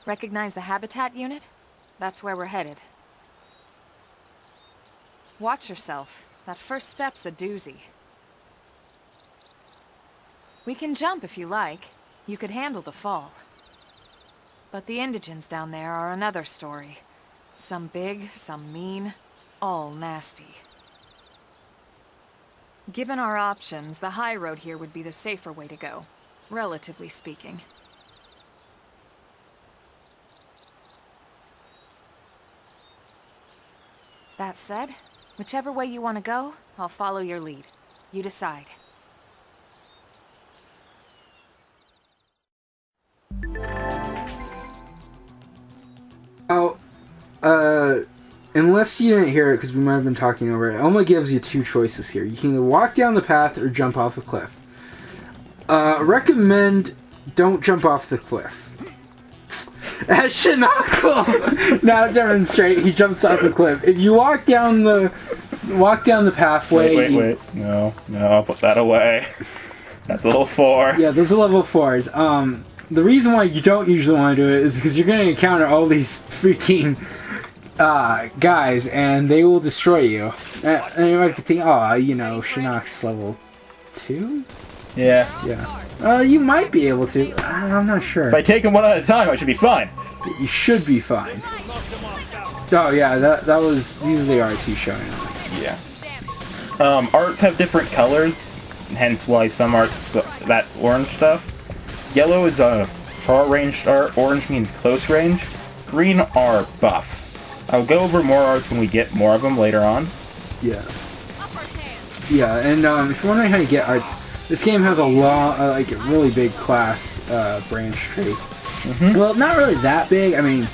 Recognize the habitat unit? That's where we're headed. Watch yourself. That first step's a doozy. We can jump if you like. You could handle the fall. But the indigents down there are another story. Some big, some mean, all nasty. Given our options, the high road here would be the safer way to go, relatively speaking. That said, whichever way you want to go, I'll follow your lead. You decide. Oh, unless you didn't hear it because we might have been talking over it, Elma gives you two choices here. You can either walk down the path or jump off a cliff. Recommend don't jump off the cliff. As Shinako now demonstrate, he jumps off the cliff. If you walk down the pathway... Wait. No, I'll put that away. That's level 4. Yeah, those are level 4s. The reason why you don't usually want to do it is because you're going to encounter all these freaking guys, and they will destroy you. And you might think, oh, you know, Shinnok's level 2? Yeah. You might be able to. I'm not sure. If I take them one at a time, I should be fine. You should be fine. Oh, yeah, that was... These are the arts he's showing. Yeah. Arts have different colors, hence why some arts... That orange stuff. Yellow is a far-range art, orange means close range, green are buffs. I'll go over more arts when we get more of them later on. Yeah. Yeah, and if you're wondering how you get arts, this game has a long, like a really big class branch tree. Mm-hmm. Well, not really that big. I mean,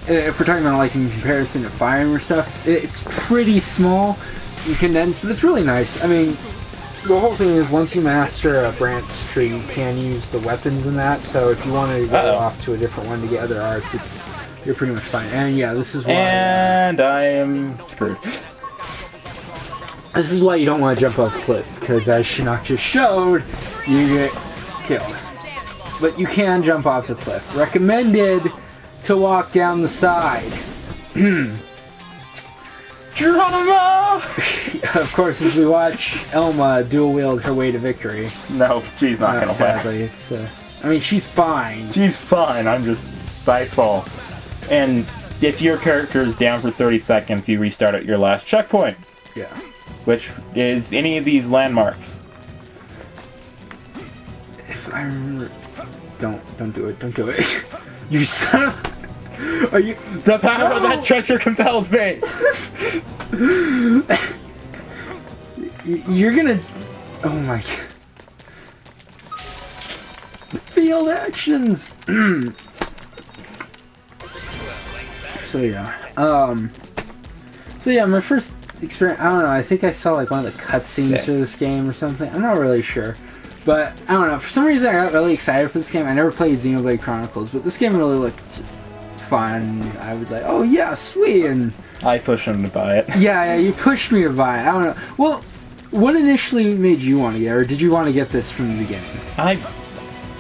if we're talking about like in comparison to Fire Emblem stuff, it's pretty small and condensed, but it's really nice. I mean, the whole thing is once you master a branch tree, you can use the weapons in that. So if you want to go off to a different one to get other arts, you're pretty much fine. And yeah, this is why. And I am screwed. This is why you don't want to jump off the cliff, because as Shinnok just showed, you get killed. But you can jump off the cliff. Recommended to walk down the side. Geronimo! Of course, as we watch Elma dual wield her way to victory. No, she's not gonna sadly, win. it's. I mean, she's fine. She's fine. I'm just dice fall. And if your character is down for 30 seconds, you restart at your last checkpoint. Yeah. Which is any of these landmarks. If I remember, don't do it. Don't do it. You son of. Are you? The power of that treasure compels me. You're gonna. Oh my god. Field actions. So yeah. So yeah, my first experience. I don't know. I think I saw like one of the cutscenes for this game or something. I'm not really sure. But I don't know. For some reason, I got really excited for this game. I never played Xenoblade Chronicles, but this game really looked fun. I was like, oh yeah, sweet, and I pushed him to buy it. Yeah, you pushed me to buy it. I don't know. Well, what initially made you want to get it, or did you want to get this from the beginning?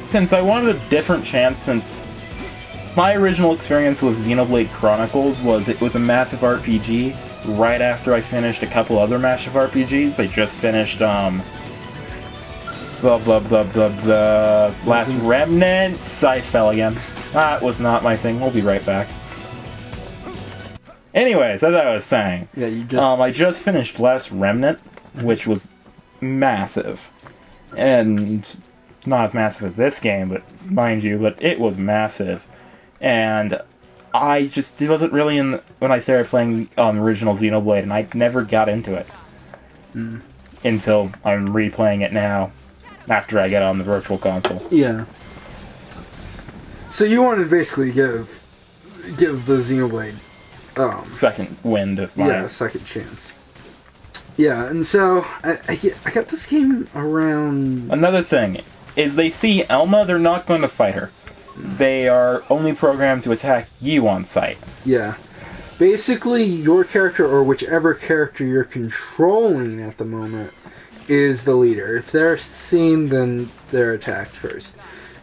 Since I wanted a different chance, since my original experience with Xenoblade Chronicles was it was a massive RPG. Right after I finished a couple other massive RPGs, I just finished Last Remnants. I fell again. That was not my thing. We'll be right back. Anyways, as I was saying, yeah, you just I just finished Last Remnant, which was massive, and not as massive as this game, but mind you, but it was massive, and I just it wasn't really in when I started playing original Xenoblade, and I never got into it until I'm replaying it now. After I get on the virtual console. Yeah. So you wanted to basically give the Xenoblade second wind of my second chance. Yeah, and so I got this game around. Another thing is they see Elma, they're not going to fight her. They are only programmed to attack you on sight. Yeah. Basically, your character or whichever character you're controlling at the moment is the leader. If they're seen, then they're attacked first.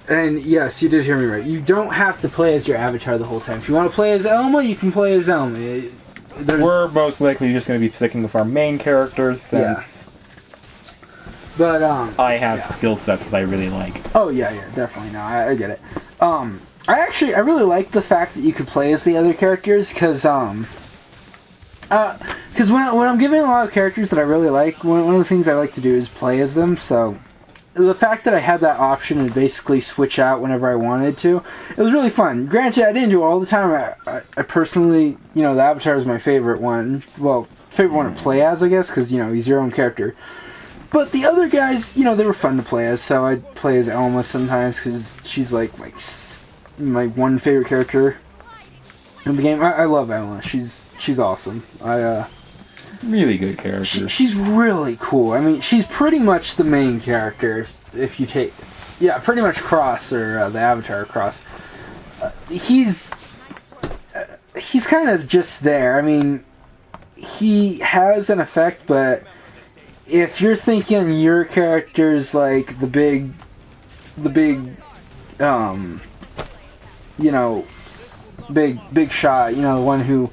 And yes, you did hear me right. You don't have to play as your avatar the whole time. If you want to play as Elma, you can play as Elma. We're most likely just going to be sticking with our main characters since but I have skill sets that I really like. Oh yeah, definitely. No, I get it. I really like the fact that you could play as the other characters because when I'm given a lot of characters that I really like, one of the things I like to do is play as them. So the fact that I had that option to basically switch out whenever I wanted to, it was really fun. Granted, I didn't do it all the time. I personally, the Avatar is my favorite one. Well, favorite one to play as, I guess, because, he's your own character. But the other guys, they were fun to play as, so I'd play as Elma sometimes, because she's, like, my one favorite character in the game. I love Elma. She's awesome. Really good character. She's really cool. I mean, she's pretty much the main character if you take... Yeah, pretty much Cross, or the Avatar Cross. He's kind of just there. I mean, he has an effect, but if you're thinking your character's like the big shot, the one who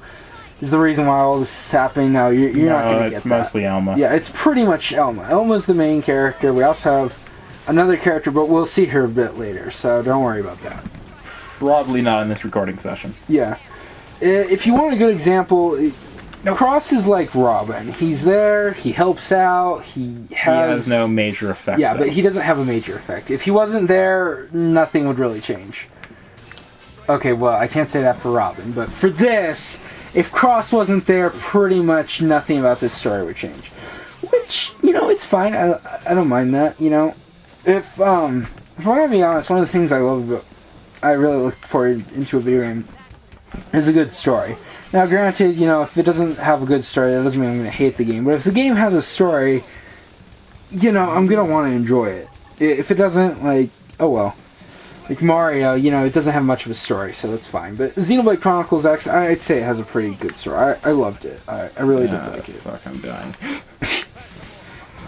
is the reason why all this is happening now. You're not going to get that. It's mostly Elma. Yeah, it's pretty much Elma. Elma's the main character. We also have another character, but we'll see her a bit later, so don't worry about that. Probably not in this recording session. Yeah. If you want a good example, Cross is like Robin. He's there, he helps out, he has no major effect. Yeah, though. but he doesn't have a major effect. If he wasn't there, nothing would really change. Okay, well, I can't say that for Robin, but for this, if Cross wasn't there, pretty much nothing about this story would change. Which, it's fine. I don't mind that, If I'm gonna be honest, one of the things I really look forward into a video game is a good story. Now, granted, if it doesn't have a good story, that doesn't mean I'm gonna hate the game. But if the game has a story, I'm gonna want to enjoy it. If it doesn't, oh well. Like Mario, it doesn't have much of a story, so that's fine. But Xenoblade Chronicles X, I'd say it has a pretty good story. I loved it. I really did like it. Fuck, I'm dying.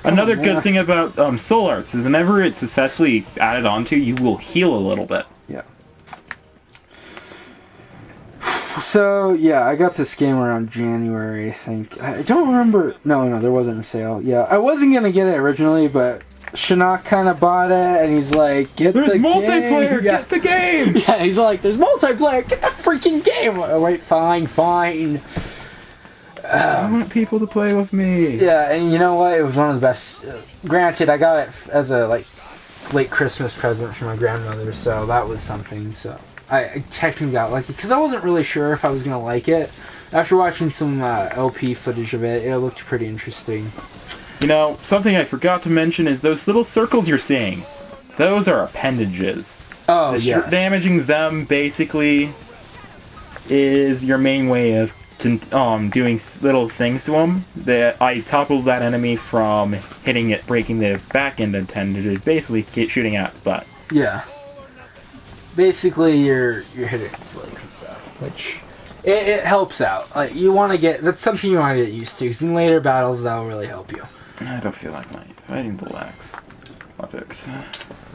Another good thing about Soul Arts is whenever it's successfully added onto, you will heal a little bit. Yeah. So, yeah, I got this game around January, I think. I don't remember... No, there wasn't a sale. Yeah, I wasn't going to get it originally, but Shinnok kind of bought it, and he's like, There's multiplayer! Yeah. Get the game! Yeah, he's like, there's multiplayer! Get the freaking game! Oh, wait, fine. I want people to play with me. Yeah, and you know what? It was one of the best. Granted, I got it as a late Christmas present from my grandmother, so that was something. So I technically got lucky because I wasn't really sure if I was gonna like it. After watching some LP footage of it, it looked pretty interesting. Something I forgot to mention is those little circles you're seeing. Those are appendages. Oh, yeah. Damaging them basically is your main way of doing little things to them. I toppled that enemy from hitting it, breaking the back end appendage, basically shooting at the butt. Yeah. Basically, you're hitting its legs and stuff, which it helps out. You want to that's something you want to get used to, because in later battles that'll really help you. I don't feel like fighting the lax. Epics.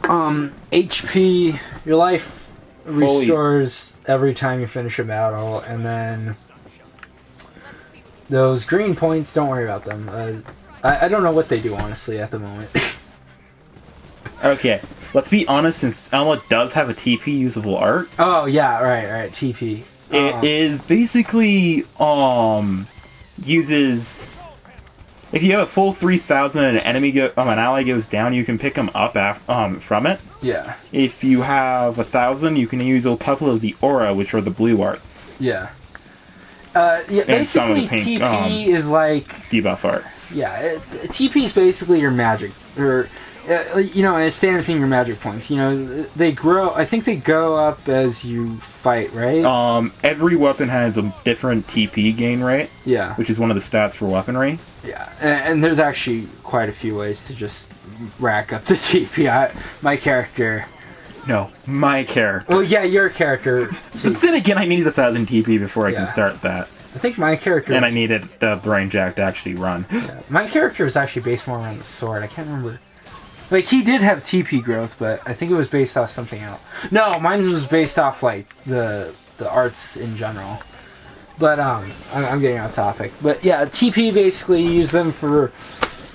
HP, your life restores every time you finish a battle, and then those green points, don't worry about them. I don't know what they do, honestly, at the moment. Okay, let's be honest, since Elma does have a TP usable art. Oh, yeah, right, TP. It is basically, uses... If you have a full 3,000 and an ally goes down, you can pick them up from it. Yeah. If you have 1,000, you can use a couple of the aura, which are the blue arts. Yeah. Basically, pink, TP is like... debuff art. Yeah, TP is basically your magic, or... and a standard thing, your magic points. They grow... I think they go up as you fight, right? Every weapon has a different TP gain rate. Yeah. Which is one of the stats for weaponry. Yeah, and there's actually quite a few ways to just rack up the TP. My character... No, my character. Well, yeah, your character. But then again, I needed 1,000 TP before I can start that. I think my character... And I needed the Brain Jack to actually run. Yeah. My character is actually based more around the sword. I can't remember Like, he did have TP growth, but I think it was based off something else. No, mine was based off, like, the arts in general. But, I'm getting off topic. But, yeah, TP basically, you use them for,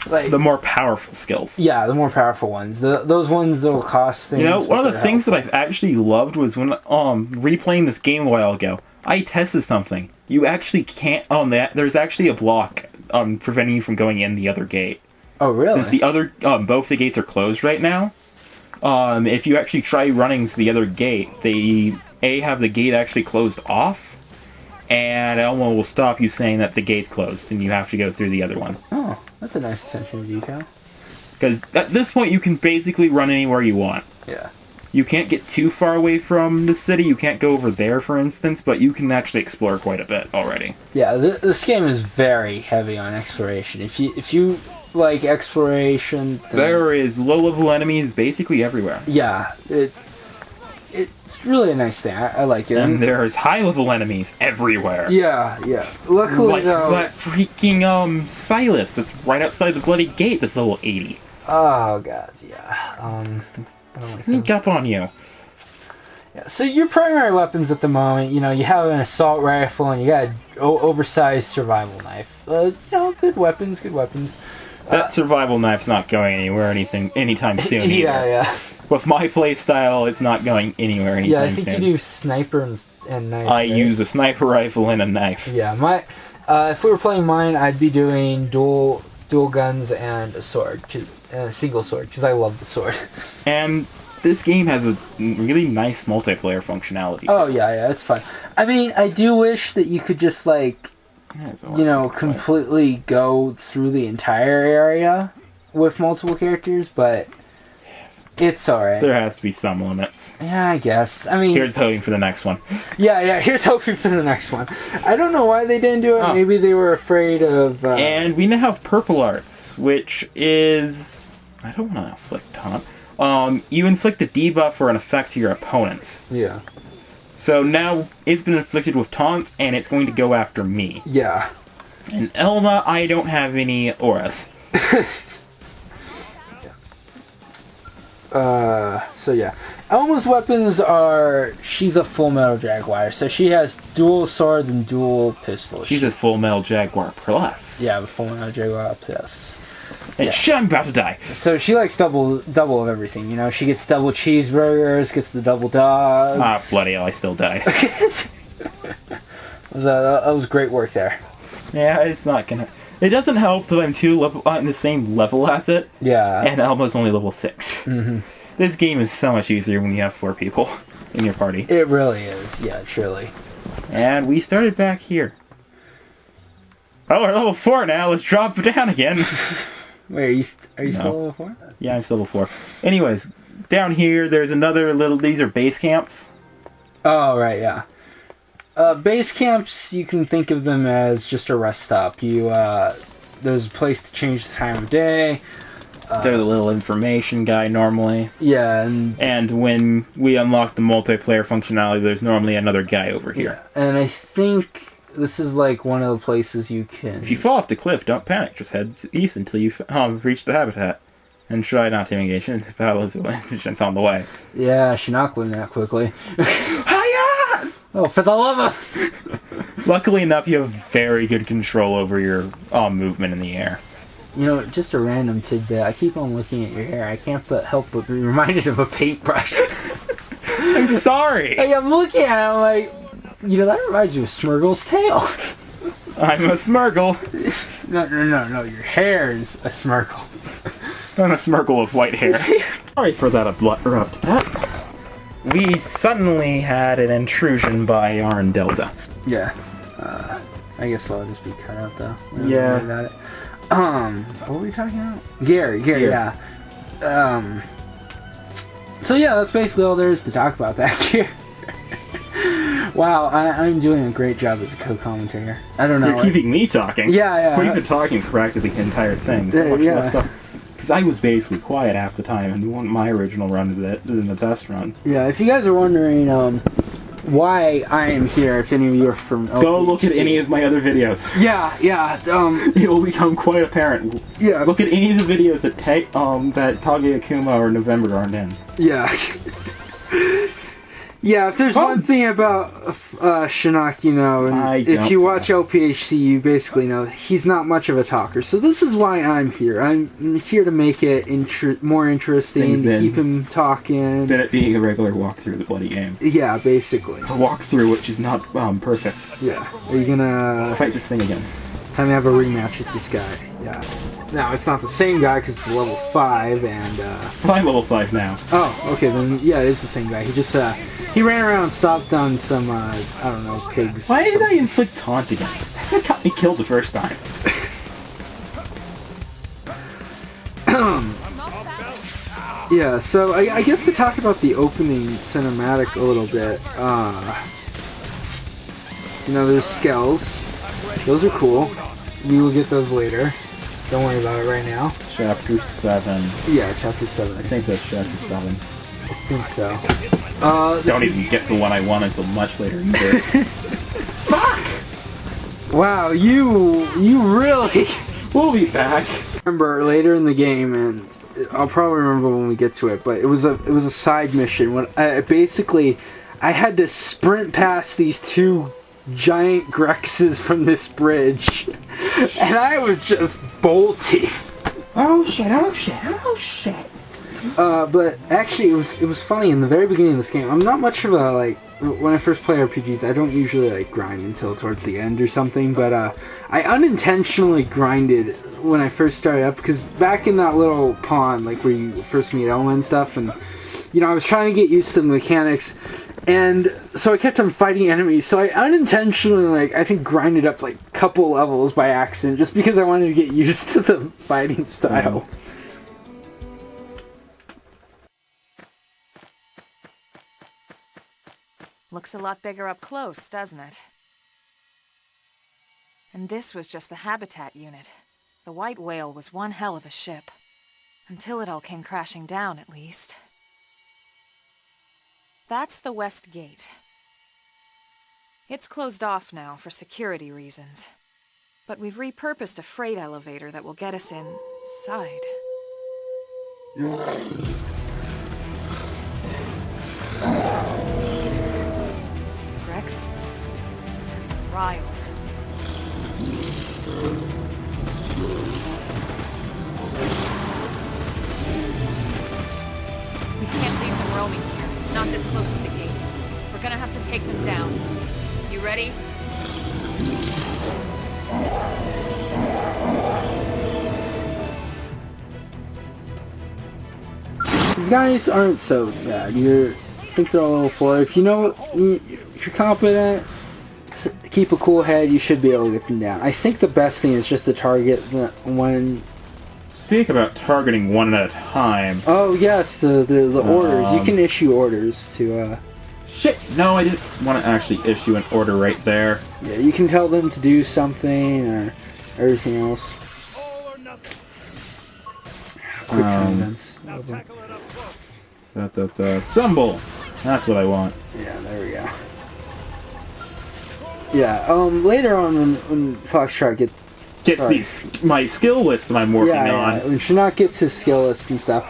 like... The more powerful skills. Yeah, the more powerful ones. Those ones that'll cost things. You know, one of the things that I've actually loved was when, replaying this game a while ago, I tested something. You actually can't, there's actually a block, preventing you from going in the other gate. Oh, really? Since the other, both the gates are closed right now, if you actually try running to the other gate, they, have the gate actually closed off, and Elmo will stop you saying that the gate's closed, and you have to go through the other one. Oh, that's a nice attention to detail. Because at this point, you can basically run anywhere you want. Yeah. You can't get too far away from the city, you can't go over there, for instance, but you can actually explore quite a bit already. Yeah, this game is very heavy on exploration. If you like exploration... There is low-level enemies basically everywhere. Yeah, it's really a nice thing. I like it. And there's high-level enemies everywhere. Yeah. Luckily, like though... that freaking, Silas that's right outside the bloody gate that's level 80. Oh, God, yeah. I don't Sneak up on you. Yeah, so your primary weapons at the moment, you have an assault rifle and you got an oversized survival knife. Good weapons. That survival knife's not going anywhere anytime soon either. Yeah. With my playstyle, it's not going anywhere anytime soon. Yeah, I think you do sniper and knife. I use a sniper rifle and a knife. Yeah, if we were playing mine, I'd be doing dual guns and a sword, a single sword, because I love the sword. And this game has a really nice multiplayer functionality. Oh, yeah, it's fun. I mean, I do wish that you could just, completely go through the entire area with multiple characters, but it's alright. There has to be some limits. Yeah, I guess. I mean... Here's hoping for the next one. Yeah, here's hoping for the next one. I don't know why they didn't do it. Oh. Maybe they were afraid of... And we now have Purple Arts, which is... I don't want to inflict taunt. You inflict a debuff or an effect to your opponents. Yeah. So now it's been inflicted with taunts, and it's going to go after me. Yeah. And Elma, I don't have any auras. So yeah. Elma's weapons are... She's a Full Metal Jaguar, so she has dual swords and dual pistols. She's a Full Metal Jaguar plus. Yeah, the Full Metal Jaguar plus. And shit, I'm about to die. So she likes double of everything, She gets double cheeseburgers, gets the double dogs. Ah, bloody hell, I still die. That was great work there. Yeah, it's not gonna... It doesn't help that I'm on the same level as it. Yeah. And Elma's only level 6. Mm-hmm. This game is so much easier when you have 4 people in your party. It really is, yeah, truly. And we started back here. Oh, we're level 4 now, let's drop down again. Wait, are you still level 4? Yeah, I'm still level 4. Anyways, down here, there's another these are base camps. Oh, right, yeah. Base camps, you can think of them as just a rest stop. There's a place to change the time of day. They're the little information guy normally. Yeah, and when we unlock the multiplayer functionality, there's normally another guy over here. Yeah, and I think this is like one of the places you can... If you fall off the cliff, don't panic. Just head east until you reach the habitat. And try not to engage in battle if it's on the way. Yeah, Shinnok learned that quickly. Hiya! Oh, for the love of... Luckily enough, you have very good control over your movement in the air. Just a random tidbit. I keep on looking at your hair. I can't help but be reminded of a paintbrush. I'm sorry! I'm looking at it, I'm like... that reminds you of Smurgle's tail. I'm a Smurgle. No. Your hair is a Smurgle. I'm a Smurgle of white hair. Sorry for that abrupt cut. We suddenly had an intrusion by Yarn Delta. Yeah. I guess that'll just be cut out though. Yeah. About it. What were we talking about? Gary, yeah. So yeah, that's basically all there is to talk about that here. Wow, I'm doing a great job as a co-commentator. I don't know. You're keeping me talking. Yeah. We've been talking for practically the entire thing. So much less stuff. Because I was basically quiet half the time, and my original run of it in the test run. Yeah, if you guys are wondering, why I am here, if any of you are from LPHC. Go look at any of my other videos. Yeah, It will become quite apparent. Yeah. Look at any of the videos that that Kage Akuma or November aren't in. yeah. Yeah, if there's one thing about Shinnok, you know, and if you watch LPHC, you basically know he's not much of a talker. So this is why I'm here. I'm here to make it more interesting, to keep him talking. Than it being a regular walkthrough of the bloody game. Yeah, basically. A walkthrough which is not perfect. Yeah. Are you gonna fight this thing again? Time to have a rematch with this guy. Yeah. Now, it's not the same guy because it's level 5 and, I'm level 5 now. Oh, okay, then, yeah, it is the same guy. He just, he ran around and stomped on some, I don't know, pigs. Why did I inflict taunt again? That's what got me killed the first time. Yeah, so I guess to talk about the opening cinematic a little bit, you know, there's skells. Those are cool. We will get those later. Don't worry about it right now. Chapter 7. Yeah, Chapter 7. I think that's Chapter 7. I think so. Don't even get the one I want until much later either. Fuck! Wow, you really... We'll be back. Remember later in the game, and I'll probably remember when we get to it, but it was a side mission when I had to sprint past these 2 giant Grexes from this bridge, and I was just bolting. Oh shit, oh shit, oh shit. But actually it was funny in the very beginning of this game. I'm not much of a, like, when I first play RPGs, I don't usually, like, grind until towards the end or something, but I unintentionally grinded when I first started up, because back in that little pond, like, where you first meet Elma and stuff, and, you know, I was trying to get used to the mechanics, and so I kept on fighting enemies, so I unintentionally, like, I think grinded up, like, a couple levels by accident, just because I wanted to get used to the fighting style. Looks a lot bigger up close, doesn't it? And this was just the habitat unit. The white whale was one hell of a ship. Until it all came crashing down, at least. That's the west gate. It's closed off now for security reasons. But we've repurposed a freight elevator that will get us inside. Grexes. Riled. We can't leave them roaming here, not this close to the gate. We're gonna have to take them down. You ready? These guys aren't so bad. I think they're all level 4. If you know, if you're competent, keep a cool head, you should be able to get them down. I think the best thing is just to target the one. Speak about targeting one at a time. Oh yes, the orders. You can issue orders to. Shit! No, I didn't want to actually issue an order right there. Yeah, you can tell them to do something or everything else. Quick comments. Symbol! That's what I want. Yeah, there we go. Yeah, later on when Foxtrot gets my skill list that I'm working on. When Shinnok gets his skill list and stuff,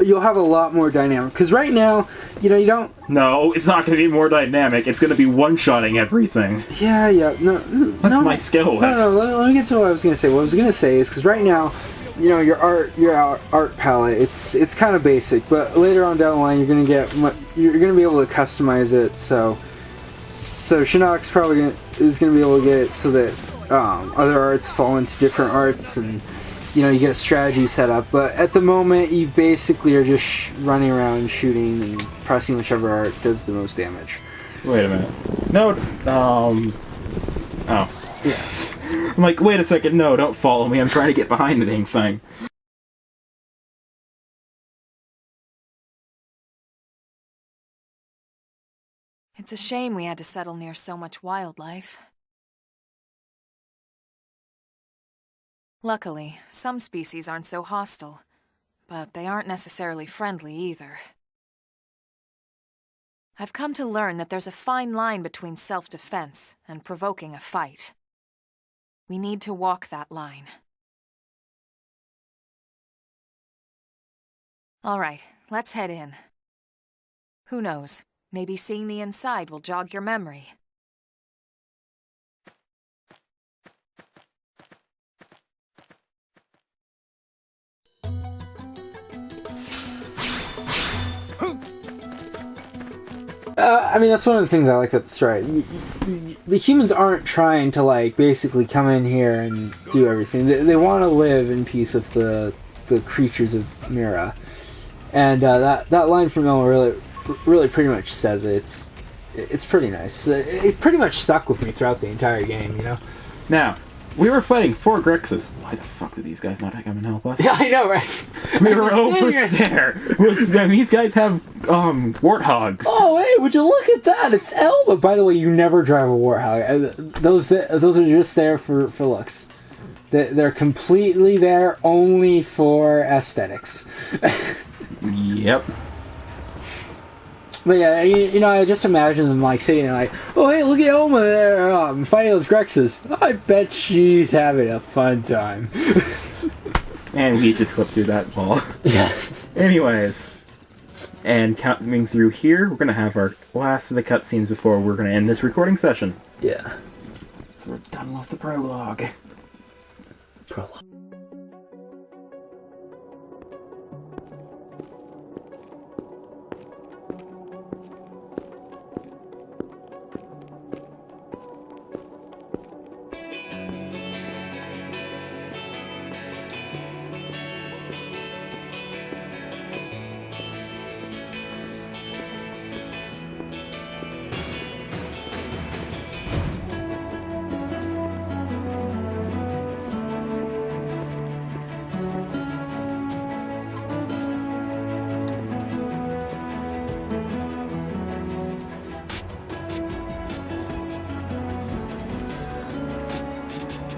you'll have a lot more dynamic. Because right now, you know, you don't... No, it's not going to be more dynamic. It's going to be one-shotting everything. Yeah, no. That's my skill list. No, let me get to what I was going to say. What I was going to say is, because right now, you know, your art palette, it's kind of basic, but later on down the line, you're going to be able to customize it, so Shinnok's probably is going to be able to get it so that other arts fall into different arts, and you know, you get a strategy set up. But at the moment, you basically are just running around shooting and pressing whichever art does the most damage. Wait a minute. No, oh. Yeah. I'm like, wait a second, no, don't follow me, I'm trying to get behind the dang thing. It's a shame we had to settle near so much wildlife. Luckily, some species aren't so hostile, but they aren't necessarily friendly either. I've come to learn that there's a fine line between self-defense and provoking a fight. We need to walk that line. All right, let's head in. Who knows? Maybe seeing the inside will jog your memory. I mean, that's one of the things I like about the story. The humans aren't trying to, like, basically come in here and do everything. They want to live in peace with the creatures of Mira. And that line from Elma really pretty much says it. It's pretty nice. It pretty much stuck with me throughout the entire game, you know? Now, we were fighting 4 Grixes. Why the fuck did these guys not come and help us? Yeah, I know, right? We were over there. These guys have warthogs. Oh, hey, would you look at that? It's Elma. By the way, you never drive a warthog. Those are just there for looks. They're completely there only for aesthetics. Yep. But yeah, you know, I just imagine them like sitting there like, oh hey, look at Elma there fighting those Grexes. I bet she's having a fun time. And we just slipped through that wall. Yeah. Anyways, and coming through here, we're gonna have our last of the cutscenes before we're gonna end this recording session. Yeah. So we're done with the prologue. Prologue.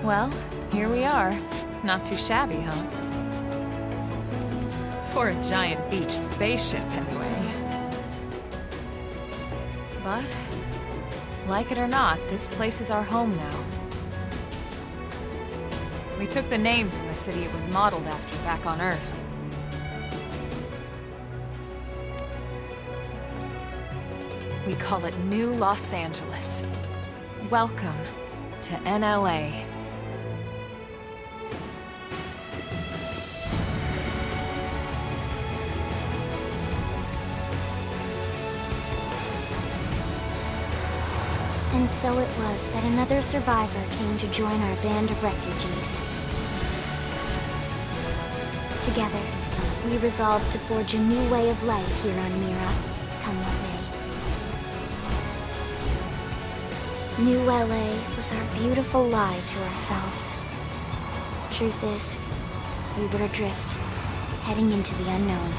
Well, here we are. Not too shabby, huh? For a giant beached spaceship, anyway. But, like it or not, this place is our home now. We took the name from the city it was modeled after back on Earth. We call it New Los Angeles. Welcome to NLA. And so it was that another survivor came to join our band of refugees. Together, we resolved to forge a new way of life here on Mira, come what may. New LA was our beautiful lie to ourselves. Truth is, we were adrift, heading into the unknown.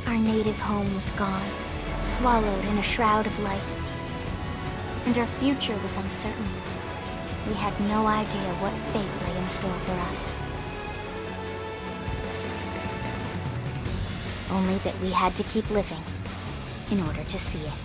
Our native home was gone, swallowed in a shroud of light. And our future was uncertain. We had no idea what fate lay in store for us. Only that we had to keep living in order to see it.